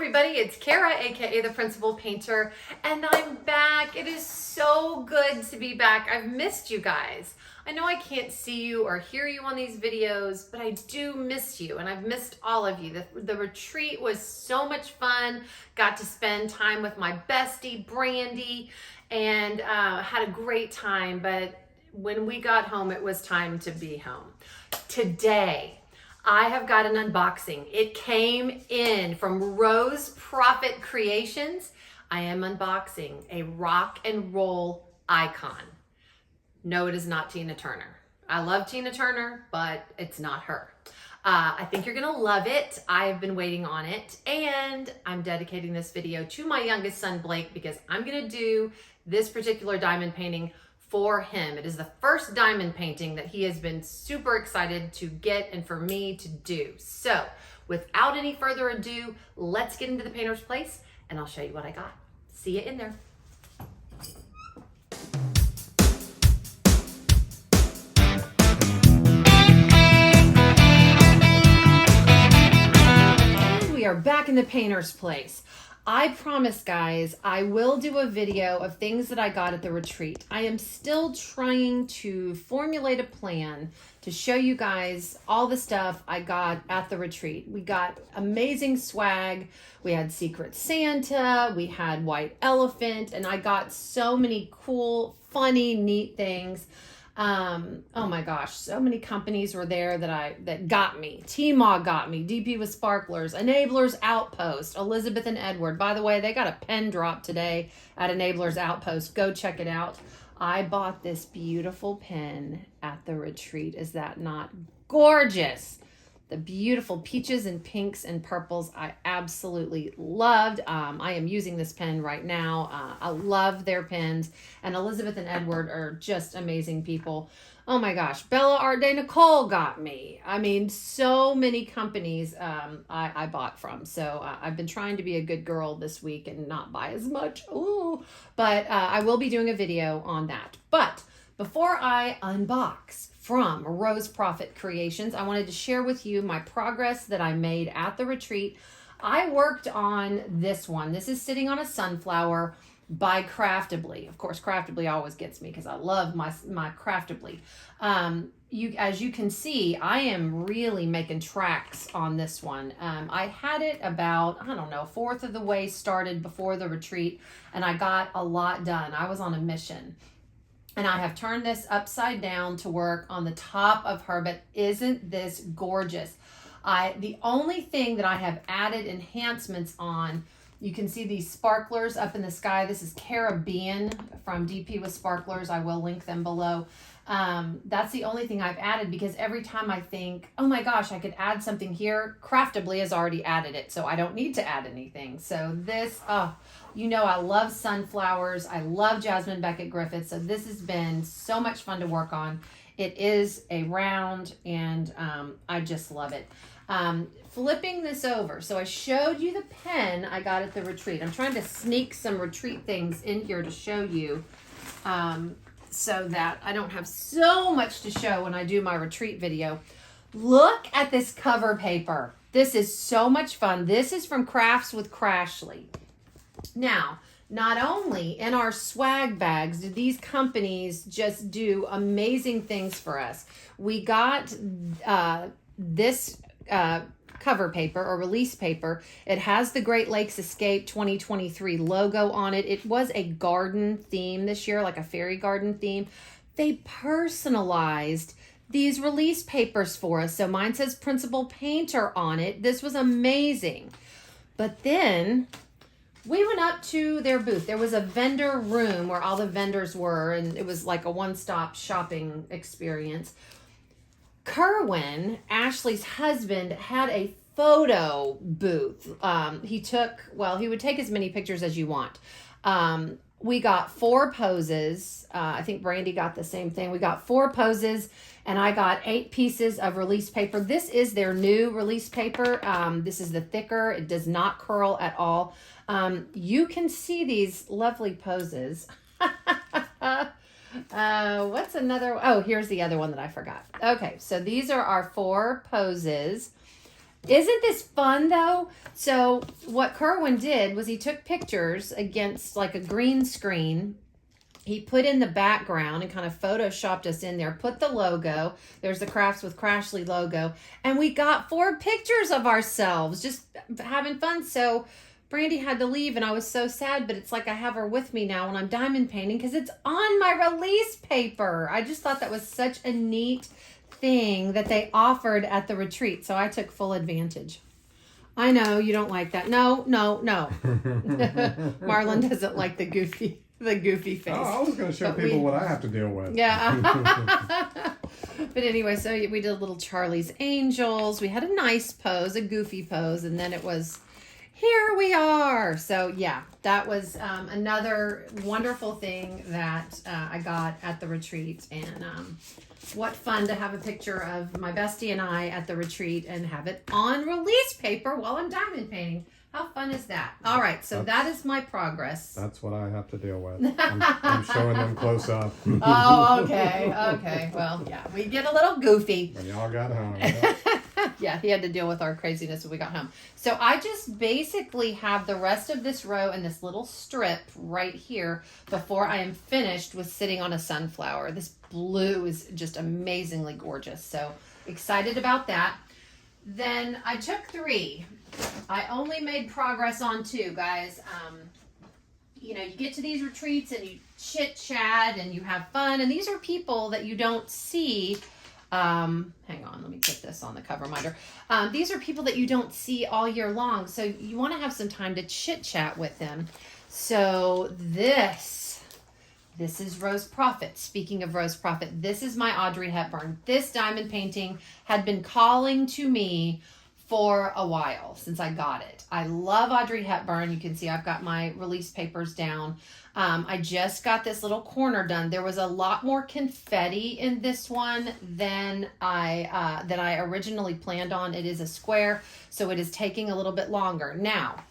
everybody, it's Kara, aka the Principal Painter, and I'm back. It is so good to be back. I've missed you guys. I know I can't see you or hear you on these videos, but I do miss you, and I've missed all of you. The retreat was so much fun. Got to spend time with my bestie, Brandy, and had a great time, but when we got home, it was time to be home. Today, I have got an unboxing. It came in from Proffitt Creations. I am unboxing a rock and roll icon. No, it is not Tina Turner. I love Tina Turner, but it's not her. I think you're gonna love it. I've been waiting on it, and I'm dedicating this video to my youngest son, Blake, because I'm gonna do this particular diamond painting for him. It is the first diamond painting that he has been super excited to get and for me to do. So without any further ado, let's get into the painter's place and I'll show you what I got. See you in there. And we are back in the painter's place. I promise, guys, I will do a video of things that I got at the retreat. I am still trying to formulate a plan to show you guys all the stuff I got at the retreat. We got amazing swag. We had Secret Santa, we had White Elephant, and I got so many cool, funny, neat things. Oh my gosh, so many companies were there that got me. T-Mog got me, DP with Sparklers, Enablers Outpost, Elizabeth and Edward. By the way, they got a pen drop today at Enablers Outpost. Go check it out. I bought this beautiful pen at the retreat. Is that not gorgeous? The beautiful peaches and pinks and purples I absolutely loved. I am using this pen right now. I love their pens. And Elizabeth and Edward are just amazing people. Oh my gosh. Bella Art de Nicole got me. I mean, so many companies I bought from. So I've been trying to be a good girl this week and not buy as much. Ooh. But I will be doing a video on that. But before I unbox from Proffitt Creations, I wanted to share with you my progress that I made at the retreat. I worked on this one. This is Sitting on a Sunflower by Craftably. Of course, Craftably always gets me because I love my Craftably. As you can see, I am really making tracks on this one. I had it about, I don't know, 1/4 of the way started before the retreat, and I got a lot done. I was on a mission. And I have turned this upside down to work on the top of her, but isn't this gorgeous? The only thing that I have added enhancements on, you can see these sparklers up in the sky. This is Caribbean from DP with Sparklers. I will link them below. That's the only thing I've added, because every time I think, oh my gosh, I could add something here, Craftably has already added it, so I don't need to add anything. So this, you know, I love sunflowers. I love Jasmine Beckett Griffith. So this has been so much fun to work on. It is a round, and I just love it. Flipping this over. So I showed you the pen I got at the retreat. I'm trying to sneak some retreat things in here to show you, so that I don't have so much to show when I do my retreat video. Look at this cover paper. This is so much fun. This is from Crafts with Crashly. Now, not only in our swag bags did these companies just do amazing things for us. We got this cover paper or release paper. It has the Great Lakes Escape 2023 logo on it. It was a garden theme this year, like a fairy garden theme. They personalized these release papers for us. So mine says Principal Painter on it. This was amazing. But then we went up to their booth. There was a vendor room where all the vendors were, and it was like a one-stop shopping experience. Kerwin, Ashley's husband, had a photo booth. He would take as many pictures as you want. We got 4 poses. I think Brandy got the same thing. We got 4 poses, and I got 8 pieces of release paper. This is their new release paper. This is the thicker. It does not curl at all. You can see these lovely poses. What's another? Oh, here's the other one that I forgot. Okay, so these are our 4 poses. Isn't this fun though? So what Kerwin did was he took pictures against like a green screen. He put in the background and kind of photoshopped us in there, put the logo. There's the Crafts with Crashly logo. And we got 4 pictures of ourselves just having fun. So Brandy had to leave and I was so sad, but it's like I have her with me now when I'm diamond painting because it's on my release paper. I just thought that was such a neat thing that they offered at the retreat. So I took full advantage. I know you don't like that. No. Marlon doesn't like the goofy face. Oh, I was going to show people what I have to deal with. Yeah. But anyway, so we did a little Charlie's Angels. We had a nice pose, a goofy pose, and then it was, here we are. So yeah, that was another wonderful thing that I got at the retreat. And what fun to have a picture of my bestie and I at the retreat and have it on release paper while I'm diamond painting. How fun is that? All right, so that is my progress. That's what I have to deal with. I'm showing them close up. Oh, okay. Well, yeah, we get a little goofy. When y'all got home. Yeah, he had to deal with our craziness when we got home. So I just basically have the rest of this row and this little strip right here before I am finished with sitting on a sunflower. This blue is just amazingly gorgeous. So excited about that. Then I took 3. I only made progress on 2, guys. You know, you get to these retreats and you chit chat and you have fun. And these are people that you don't see. Hang on, let me put this on the cover reminder. These are people that you don't see all year long. So you want to have some time to chit chat with them. So this is Rose Proffitt. Speaking of Rose Proffitt, this is my Audrey Hepburn. This diamond painting had been calling to me for a while since I got it. I love Audrey Hepburn. You can see I've got my release papers down. I just got this little corner done. There was a lot more confetti in this one than I originally planned on. It is a square, so it is taking a little bit longer. Now,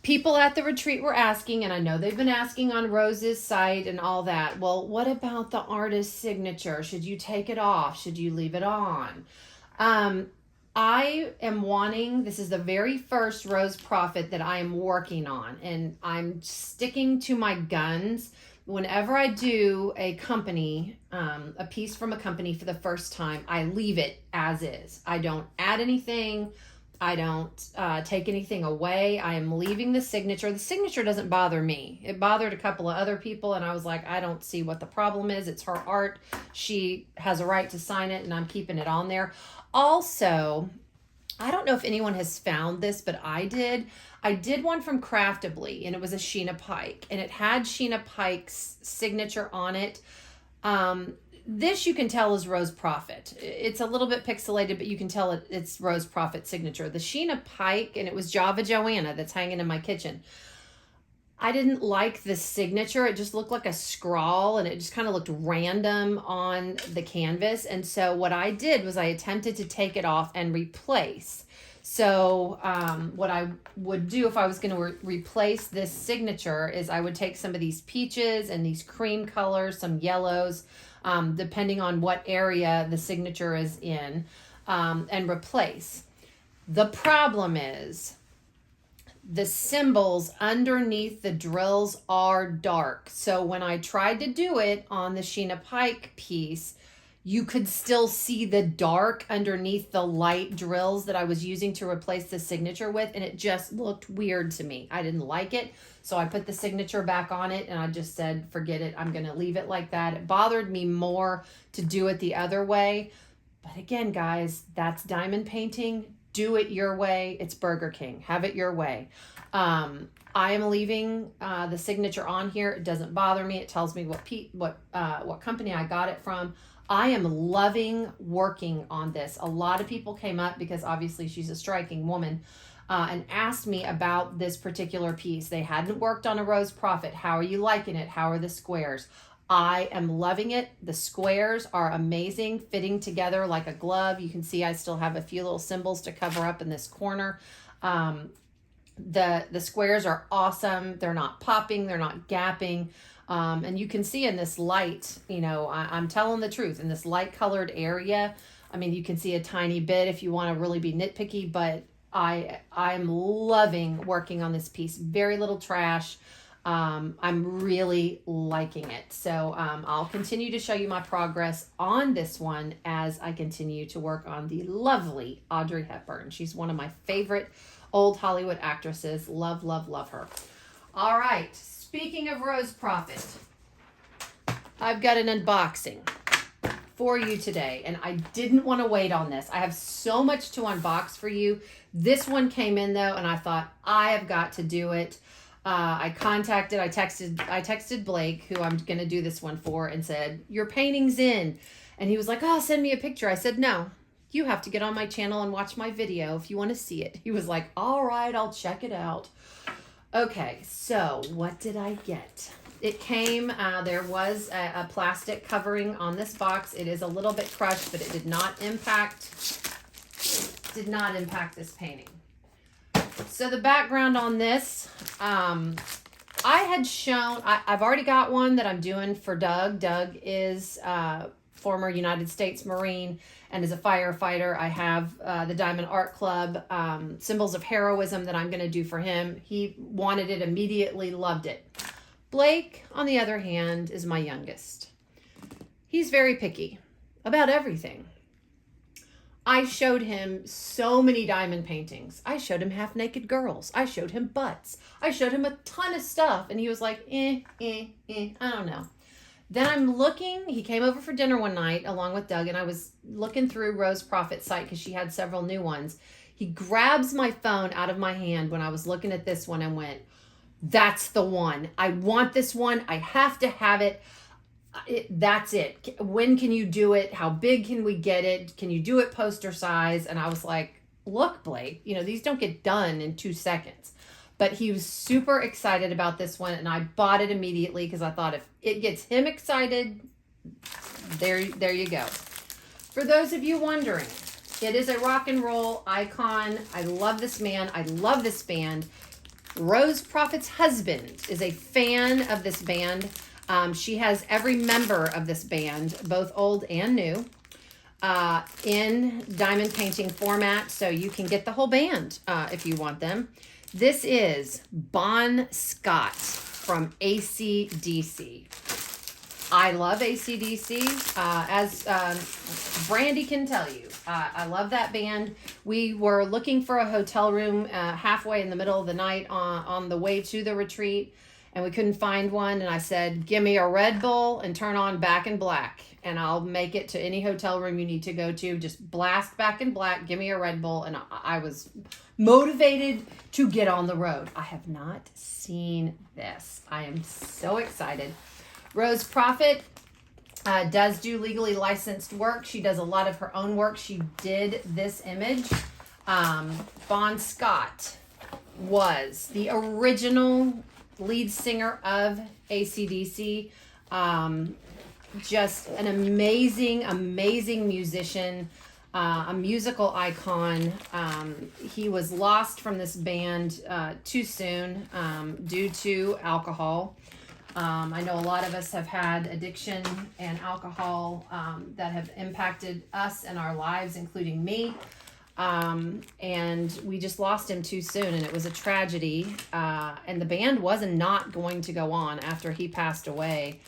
people at the retreat were asking, and I know they've been asking on Rose's site and all that, well, what about the artist's signature? Should you take it off? Should you leave it on? I am wanting, this is the very first Rose Proffitt that I am working on, and I'm sticking to my guns. Whenever I do a company, a piece from a company for the first time, I leave it as is. I don't add anything. I don't take anything away. I am leaving the signature. The signature doesn't bother me. It bothered a couple of other people, and I was like, I don't see what the problem is. It's her art. She has a right to sign it, and I'm keeping it on there. Also, I don't know if anyone has found this, but I did. I did one from Craftably, and it was a Sheena Pike, and it had Sheena Pike's signature on it. This you can tell is Rose Proffitt. It's a little bit pixelated, but you can tell it's Rose Proffitt signature. The Sheena Pike, and it was Java Joanna that's hanging in my kitchen. I didn't like the signature. It just looked like a scrawl, and it just kind of looked random on the canvas. And so what I did was I attempted to take it off and replace. So what I would do if I was going to replace this signature is I would take some of these peaches and these cream colors, some yellows, depending on what area the signature is in, and replace. The problem is the symbols underneath the drills are dark. So when I tried to do it on the Sheena Pike piece, you could still see the dark underneath the light drills that I was using to replace the signature with, and it just looked weird to me. I didn't like it, so I put the signature back on it, and I just said, forget it. I'm going to leave it like that. It bothered me more to do it the other way. But again, guys, that's diamond painting. Do it your way. It's Burger King. Have it your way. I am leaving the signature on here. It doesn't bother me. It tells me what company I got it from. I am loving working on this. A lot of people came up because obviously she's a striking woman and asked me about this particular piece. They hadn't worked on a Rose Proffitt. How are you liking it? How are the squares? I am loving it. The squares are amazing, fitting together like a glove. You can see I still have a few little symbols to cover up in this corner. The squares are awesome. They're not popping. They're not gapping. And you can see in this light, you know, I'm telling the truth, in this light colored area, I mean, you can see a tiny bit if you want to really be nitpicky, but I'm loving working on this piece. Very little trash. I'm really liking it. So I'll continue to show you my progress on this one as I continue to work on the lovely Audrey Hepburn. She's one of my favorite old Hollywood actresses. Love, love, love her. All right. Speaking of Rose Proffitt, I've got an unboxing for you today, and I didn't want to wait on this. I have so much to unbox for you. This one came in though, and I thought I have got to do it. I texted Blake, who I'm going to do this one for, and said, your painting's in. And he was like, oh, send me a picture. I said, no, you have to get on my channel and watch my video if you want to see it. He was like, all right, I'll check it out. Okay, so what did I get? It came, there was a plastic covering on this box. It is a little bit crushed, but it did not impact this painting. So the background on this, I had shown, I've already got one that I'm doing for Doug. Doug is former United States Marine and is a firefighter. I have the Diamond Art Club Symbols of Heroism that I'm going to do for him. He wanted it immediately, loved it. Blake, on the other hand, is my youngest. He's very picky about everything. I showed him so many diamond paintings. I showed him half-naked girls. I showed him butts. I showed him a ton of stuff. And he was like, I don't know. Then I'm looking. He came over for dinner one night along with Doug, and I was looking through Rose Proffitt's site because she had several new ones. He grabs my phone out of my hand when I was looking at this one and went, that's the one. I want this one. I have to have it. That's it. When can you do it? How big can we get it? Can you do it poster size? And I was like, look, Blake, these don't get done in 2 seconds. But he was super excited about this one, and I bought it immediately because I thought if it gets him excited, there you go. For those of you wondering, it is a rock and roll icon. I love this man. I love this band. Rose Proffitt's husband is a fan of this band. She has every member of this band, both old and new, in diamond painting format, so you can get the whole band if you want them. This is Bon Scott from AC/DC. I love AC/DC, as Brandy can tell you. I love that band. We were looking for a hotel room halfway in the middle of the night on the way to the retreat, and we couldn't find one. And I said, give me a Red Bull and turn on Back in Black, and I'll make it to any hotel room you need to go to. Just blast Back in Black, give me a Red Bull, and I was motivated to get on the road. I have not seen this. I am so excited. Rose Proffitt does do legally licensed work. She does a lot of her own work. She did this image. Bon Scott was the original lead singer of AC/DC. Just an amazing, amazing musician, a musical icon. He was lost from this band too soon due to alcohol. I know a lot of us have had addiction and alcohol that have impacted us and our lives, including me. And we just lost him too soon, and it was a tragedy. And the band was not going to go on after he passed away.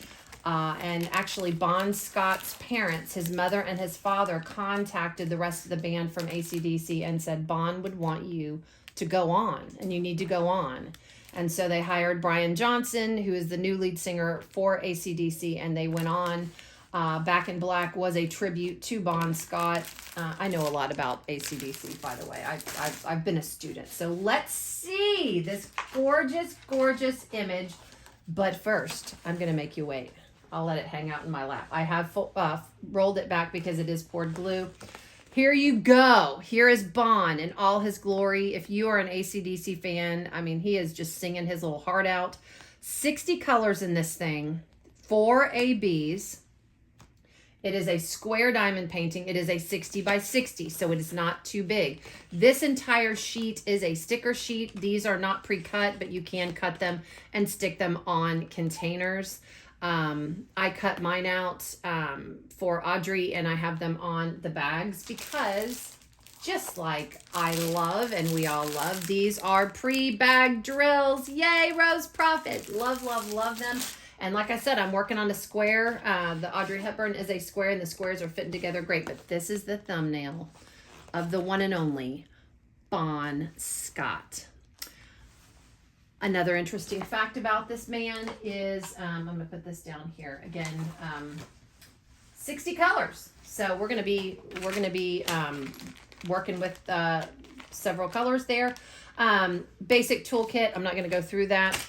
And actually, Bon Scott's parents, his mother and his father, contacted the rest of the band from AC/DC and said, Bon would want you to go on, and you need to go on. And so they hired Brian Johnson, who is the new lead singer for AC/DC, and they went on. Back in Black was a tribute to Bon Scott. I know a lot about AC/DC, by the way. I've been a student. So let's see this gorgeous, gorgeous image. But first, I'm going to make you wait. I'll let it hang out in my lap. I have rolled it back because it is poured glue. Here you go. Here is Bon in all his glory. If you are an AC/DC fan, I mean, he is just singing his little heart out. 60 colors in this thing, 4 ABs. It is a square diamond painting. It is a 60 by 60, so it is not too big. This entire sheet is a sticker sheet. These are not pre-cut, but you can cut them and stick them on containers. I cut mine out for Audrey, and I have them on the bags because just like I love, and we all love, these are pre-bag drills. Yay, Rose Proffitt. Love, love, love them. And like I said, I'm working on a square. The Audrey Hepburn is a square, and the squares are fitting together great. But this is the thumbnail of the one and only Bon Scott. Another interesting fact about this man is, I'm going to put this down here again, 60 colors. So we're going to be working with several colors there. Basic toolkit, I'm not going to go through that.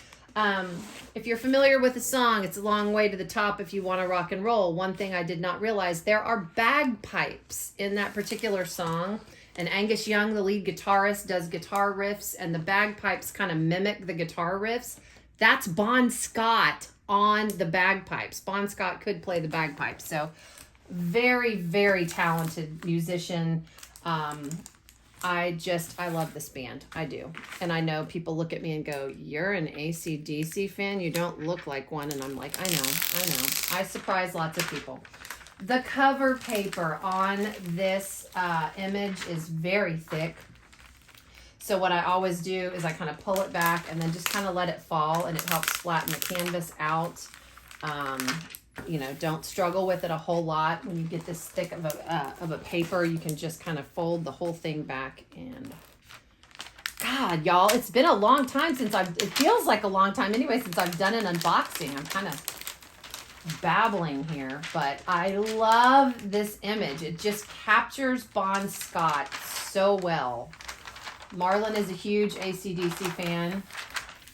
If you're familiar with the song, It's a Long Way to the Top If You Want to Rock and Roll. One thing I did not realize, there are bagpipes in that particular song. And Angus Young, the lead guitarist, does guitar riffs, and the bagpipes kind of mimic the guitar riffs. That's Bon Scott on the bagpipes. Bon Scott could play the bagpipes. So very, very talented musician. I love this band. I do. And I know people look at me and go, you're an AC/DC fan? You don't look like one. And I'm like, I know. I surprise lots of people. The cover paper on this image is very thick. So what I always do is I kind of pull it back and then just kind of let it fall, and it helps flatten the canvas out. Don't struggle with it a whole lot. When you get this thick of a paper, you can just kind of fold the whole thing back. And God, y'all, it's been a long time since it feels like a long time anyway since I've done an unboxing. I'm kind of babbling here, but I love this image. It just captures Bon Scott so well. Marlon is a huge AC/DC fan.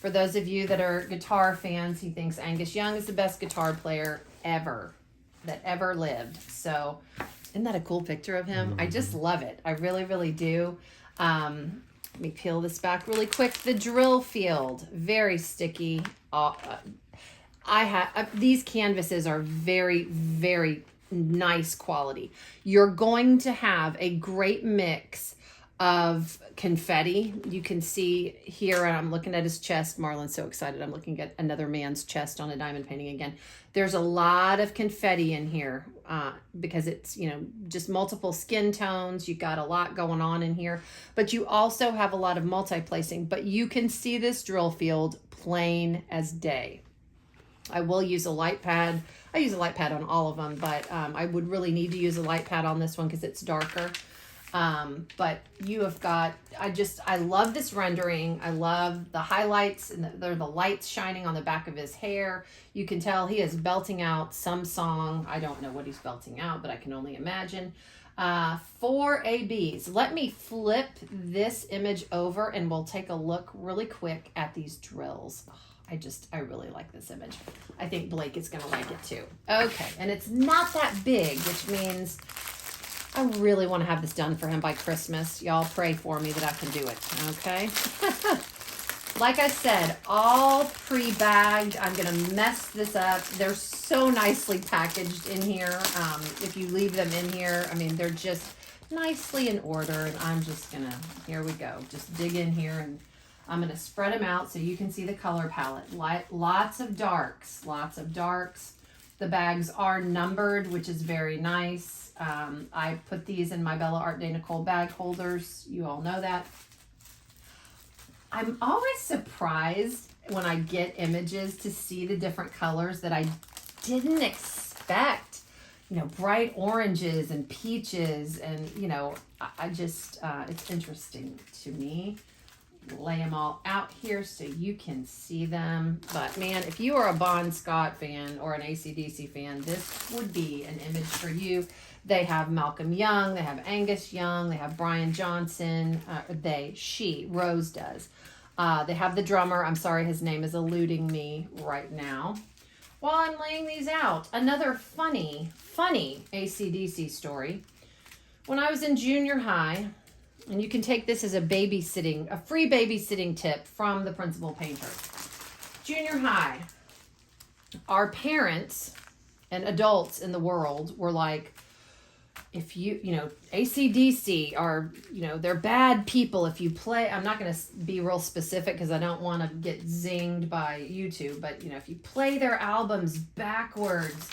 For those of you that are guitar fans, he thinks Angus Young is the best guitar player that ever lived. So isn't that a cool picture of him? I just love it. I really, really do. Let me peel this back really quick. The drill field, very sticky. These canvases are very, very nice quality. You're going to have a great mix of confetti. You can see here, and I'm looking at his chest. Marlon's so excited. I'm looking at another man's chest on a diamond painting again. There's a lot of confetti in here because it's, just multiple skin tones. You got a lot going on in here, but you also have a lot of multi-placing, but you can see this drill field plain as day. I will use a light pad. I use a light pad on all of them, but I would really need to use a light pad on this one because it's darker. But you have got, I love this rendering. I love the highlights, and they're the lights shining on the back of his hair. You can tell he is belting out some song. I don't know what he's belting out, but I can only imagine. 4 ABs. Let me flip this image over and we'll take a look really quick at these drills. I really like this image. I think Blake is going to like it too. Okay, and it's not that big, which means I really want to have this done for him by Christmas. Y'all pray for me that I can do it, okay? Like I said, all pre-bagged. I'm going to mess this up. They're so nicely packaged in here. If you leave them in here, they're just nicely in order. And I'm just going to, here we go, just dig in here, and I'm going to spread them out so you can see the color palette. Lots of darks, lots of darks. The bags are numbered, which is very nice. I put these in my Bella Art de Nicole bag holders. You all know that. I'm always surprised when I get images to see the different colors that I didn't expect. Bright oranges and peaches, and, it's interesting to me. Lay them all out here so you can see them. But man, if you are a Bon Scott fan or an AC/DC fan, this would be an image for you. They have Malcolm Young, they have Angus Young, they have Brian Johnson. Rose does. They have the drummer. I'm sorry, his name is eluding me right now. While I'm laying these out, another funny AC/DC story. When I was in junior high, and you can take this as a free babysitting tip from the principal painter. Junior high, our parents and adults in the world were like, if you AC/DC are, they're bad people. If you play, I'm not going to be real specific because I don't want to get zinged by YouTube, but if you play their albums backwards,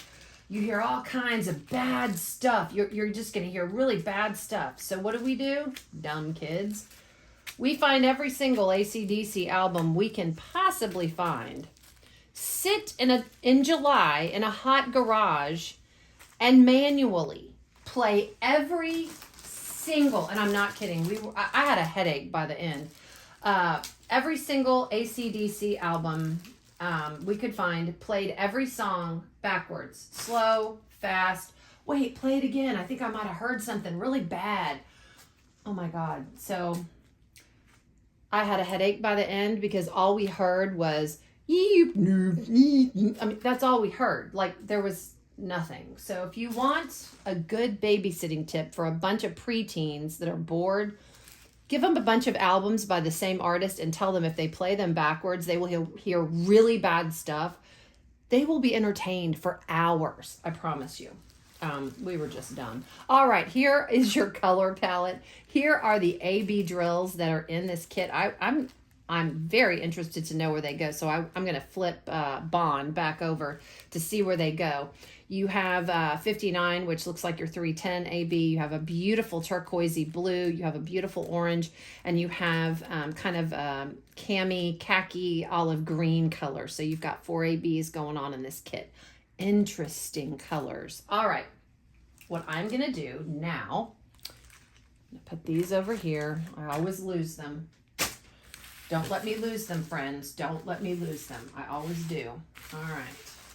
you hear all kinds of bad stuff. You're just going to hear really bad stuff. So what do? Dumb kids. We find every single AC/DC album we can possibly find. Sit in July in a hot garage and manually play every single, and I'm not kidding, I had a headache by the end. Every single AC/DC album we could find played every song backwards. Slow, fast. Wait, play it again. I think I might have heard something really bad. Oh my God. So I had a headache by the end because all we heard was, I mean, that's all we heard. Like, there was nothing. So if you want a good babysitting tip for a bunch of preteens that are bored, give them a bunch of albums by the same artist and tell them if they play them backwards, they will hear really bad stuff. They will be entertained for hours, I promise you. We were just done. All right, here is your color palette. Here are the A-B drills that are in this kit. I'm very interested to know where they go, so I'm going to flip Bond back over to see where they go. You have 59, which looks like your 310 AB. You have a beautiful turquoisey blue. You have a beautiful orange, and you have kind of cami, khaki, olive green color. So you've got 4 ABs going on in this kit. Interesting colors. All right, what I'm going to do now, I'm going to put these over here. I always lose them. Don't let me lose them, friends. Don't let me lose them. I always do. All right.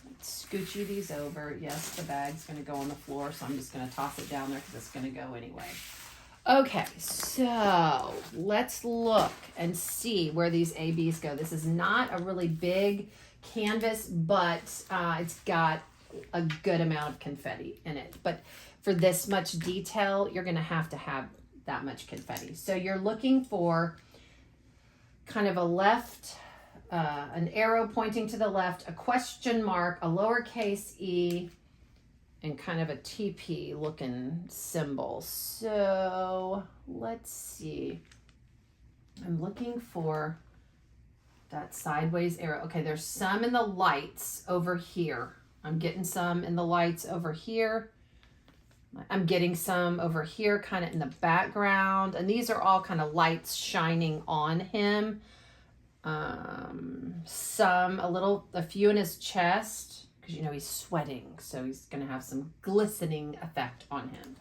Let's scooch you these over. Yes, the bag's going to go on the floor, so I'm just going to toss it down there because it's going to go anyway. Okay, so let's look and see where these ABs go. This is not a really big canvas, but it's got a good amount of confetti in it. But for this much detail, you're going to have that much confetti. So you're looking for kind of a left, an arrow pointing to the left, a question mark, a lowercase e, and kind of a TP looking symbol. So let's see. I'm looking for that sideways arrow. Okay, there's some in the lights over here. I'm getting some in the lights over here. I'm getting some over here kind of in the background, and these are all kind of lights shining on him. A few in his chest, because he's sweating, so he's gonna have some glistening effect on him.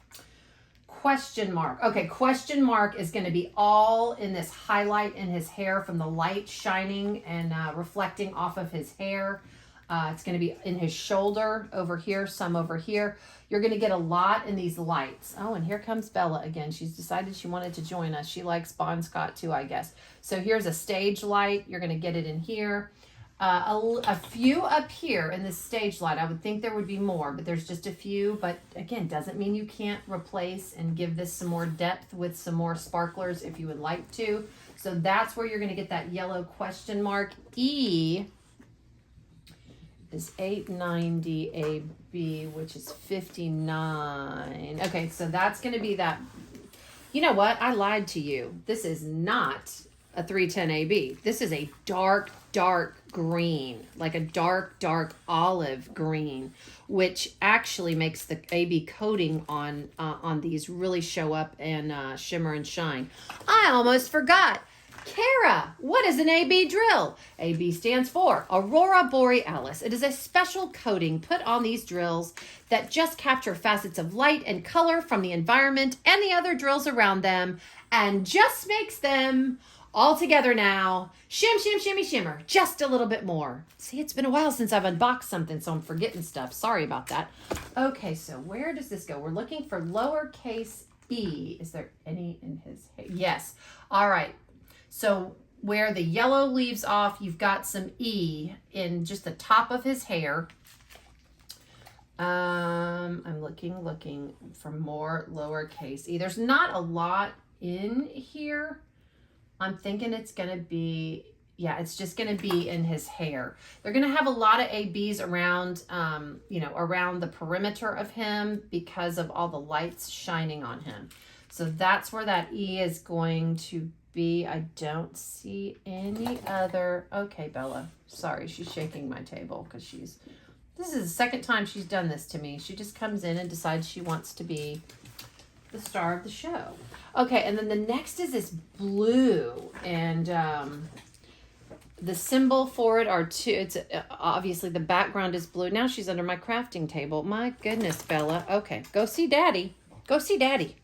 Question mark. Okay, question mark is gonna be all in this highlight in his hair from the light shining and reflecting off of his hair. It's going to be in his shoulder over here, some over here. You're going to get a lot in these lights. Oh, and here comes Bella again. She's decided she wanted to join us. She likes Bon Scott too, I guess. So here's a stage light. You're going to get it in here. A few up here in this stage light. I would think there would be more, but there's just a few. But again, doesn't mean you can't replace and give this some more depth with some more sparklers if you would like to. So that's where you're going to get that yellow question mark. E is 890 AB, which is 59. Okay, so that's going to be that. You know what? I lied to you. This is not a 310 AB. This is a dark green, like a dark olive green, which actually makes the AB coating on these really show up and shimmer and shine. I almost forgot. Kara, what is an AB drill? AB stands for Aurora Borealis. It is a special coating put on these drills that just capture facets of light and color from the environment and the other drills around them and just makes them all together now. Shimmy, shimmer. Just a little bit more. See, it's been a while since I've unboxed something, so I'm forgetting stuff. Sorry about that. Okay, so where does this go? We're looking for lowercase e. Is there any in his hair? Yes. All right. So where the yellow leaves off, you've got some E in just the top of his hair. I'm looking for more lowercase e. There's not a lot in here. I'm thinking it's going to be yeah, it's just going to be in his hair. They're going to have a lot of ABs around, around the perimeter of him because of all the lights shining on him. So that's where that E is going to be. I don't see any other. Okay, Bella. Sorry, she's shaking my table because this is the second time she's done this to me. She just comes in and decides she wants to be the star of the show. Okay, and then the next is this blue, and the symbol for it are two. It's obviously the background is blue. Now she's under my crafting table. My goodness, Bella. Okay, go see Daddy. Go see Daddy.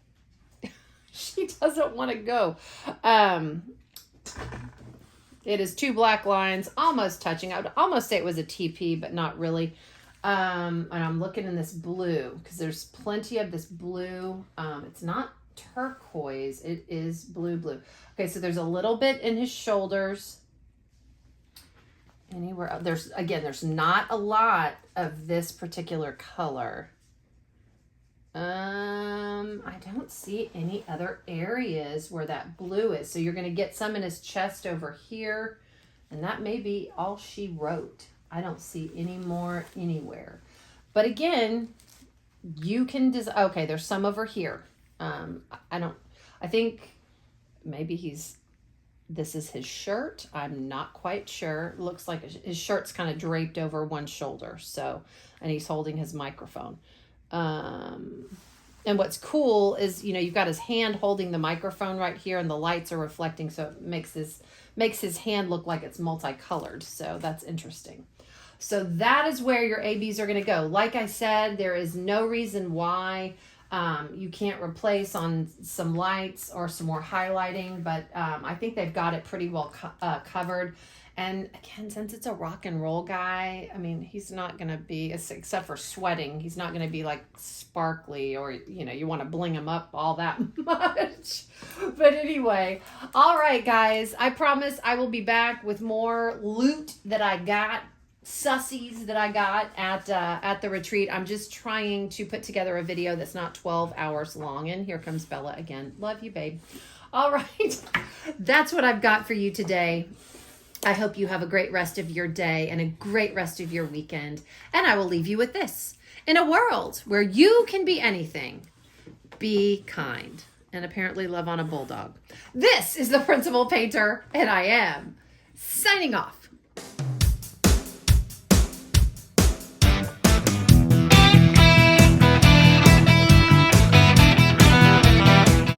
She doesn't want to go. It is two black lines, almost touching. I would almost say it was a TP, but not really. And I'm looking in this blue because there's plenty of this blue. It's not turquoise. It is blue. Okay, so there's a little bit in his shoulders. Anywhere there's not a lot of this particular color. I don't see any other areas where that blue is. So you're going to get some in his chest over here, and that may be all she wrote. I don't see any more anywhere. But again, you can okay, there's some over here. I think maybe this is his shirt. I'm not quite sure. Looks like his shirt's kind of draped over one shoulder. So, and he's holding his microphone. And what's cool is, you've got his hand holding the microphone right here, and the lights are reflecting. So it makes his hand look like it's multicolored. So that's interesting. So that is where your ABs are going to go. Like I said, there is no reason why you can't replace on some lights or some more highlighting, but I think they've got it pretty well covered. And again, since it's a rock and roll guy, I mean, he's not going to be, except for sweating, he's not going to be like sparkly or, you want to bling him up all that much. But anyway, all right, guys, I promise I will be back with more loot that I got, sussies that I got at the retreat. I'm just trying to put together a video that's not 12 hours long. And here comes Bella again. Love you, babe. All right. That's what I've got for you today. I hope you have a great rest of your day and a great rest of your weekend. And I will leave you with this. In a world where you can be anything, be kind. And apparently love on a bulldog. This is the Principal Painter, and I am signing off.